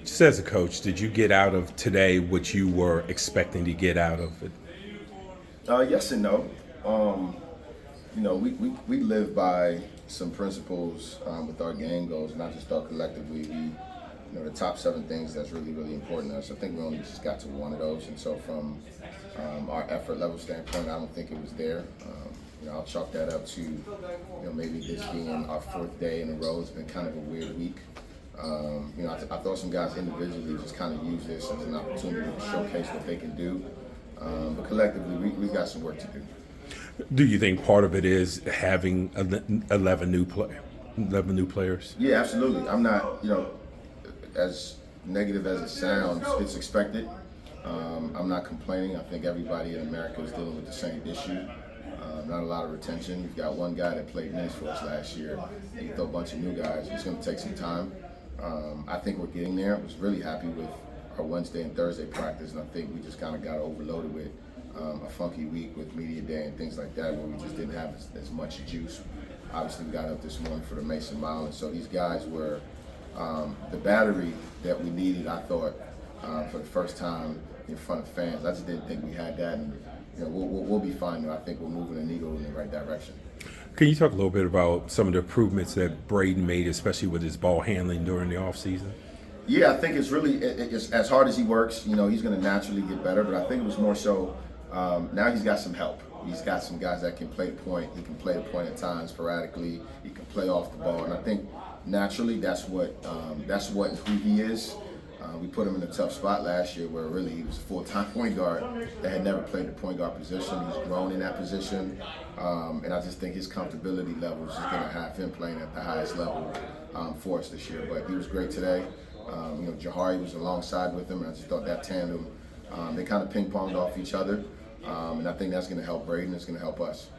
Just as a coach, did you get out of today what you were expecting to get out of it? Yes and no. We live by some principles with our game goals, and I just thought collectively the top 7 things that's really, really important to us. I think we only just got to one of those, and so from our effort level standpoint, I don't think it was there. I'll chalk that up to, maybe this being our 4th day in a row. It's been kind of a weird week. I thought some guys individually just kind of use this as an opportunity to showcase what they can do. But collectively, we've got some work to do. Do you think part of it is having 11 new players? Yeah, absolutely. I'm not, as negative as it sounds, it's expected. I'm not complaining. I think everybody in America is dealing with the same issue. Not a lot of retention. You've got one guy that played minutes for us last year. And you throw a bunch of new guys. It's going to take some time. I think we're getting there. I was really happy with our Wednesday and Thursday practice, and I think we just kind of got overloaded with a funky week with media day and things like that, where we just didn't have as much juice. Obviously, we got up this morning for the Mason Mile, and so these guys were the battery that we needed, I thought, for the first time in front of fans. I just didn't think we had that, and we'll be fine. I think we're moving the needle in the right direction. Can you talk a little bit about some of the improvements that Braden made, especially with his ball handling during the offseason? Yeah, I think it's really, it's as hard as he works, he's going to naturally get better, but I think it was more so now he's got some help. He's got some guys that can play the point. He can play the point at times sporadically. He can play off the ball, and I think naturally that's what who he is. We put him in a tough spot last year where really he was a full-time point guard that had never played the point guard position. He's grown in that position, and I just think his comfortability level is just going to have him playing at the highest level for us this year. But he was great today. Jahari was alongside with him, and I just thought that tandem, they kind of ping-ponged off each other, and I think that's going to help Braden. It's going to help us.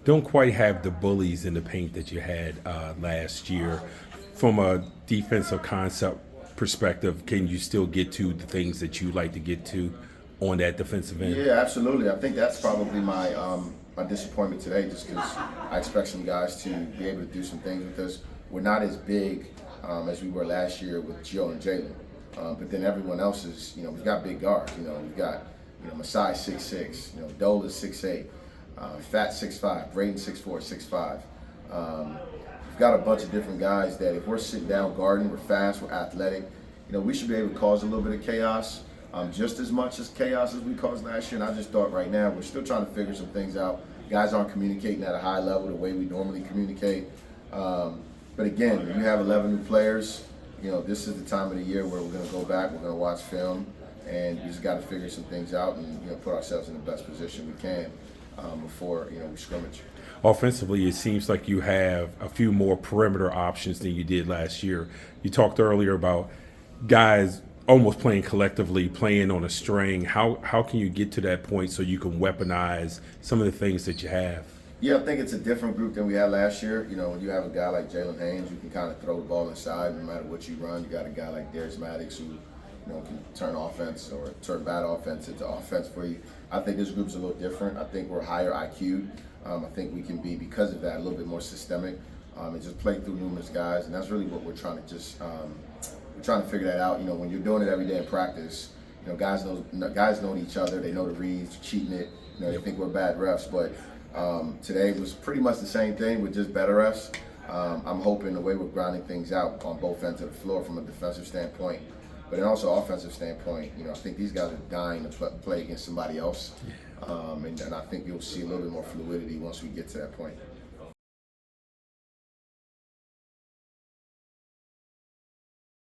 Don't quite have the bullies in the paint that you had last year. From a defensive concept perspective, can you still get to the things that you like to get to on that defensive end? Yeah, absolutely. I think that's probably my disappointment today, just because I expect some guys to be able to do some things with us. We're not as big as we were last year with Joe and Jalen, but then everyone else is, we've got big guards. We've got, Masai 6'6", Dole is 6'8", Fat 6'5", Braden 6'4", 6'5". We've got a bunch of different guys that if we're sitting down guarding, we're fast, we're athletic, we should be able to cause a little bit of chaos, just as much as chaos as we caused last year. And I just thought right now we're still trying to figure some things out. Guys aren't communicating at a high level the way we normally communicate. But again, when you have 11 new players, this is the time of the year where we're going to go back, we're going to watch film, and we just got to figure some things out and put ourselves in the best position we can before we scrimmage. Offensively, it seems like you have a few more perimeter options than you did last year. You talked earlier about guys almost playing collectively, playing on a string. How can you get to that point so you can weaponize some of the things that you have? Yeah, I think it's a different group than we had last year. When you have a guy like Jalen Haynes, you can kind of throw the ball inside no matter what you run. You got a guy like Darius Maddox who can turn offense or turn bad offense into offense for you. I think this group's a little different. I think we're higher IQ. I think we can be, because of that, a little bit more systemic and just play through numerous guys. And that's really what we're trying to we're trying to figure that out. When you're doing it every day in practice, guys know each other. They know the reads, cheating it. They think we're bad refs, but today was pretty much the same thing with just better refs. I'm hoping the way we're grinding things out on both ends of the floor from a defensive standpoint, but then also offensive standpoint, I think these guys are dying to play against somebody else. And I think you'll see a little bit more fluidity once we get to that point.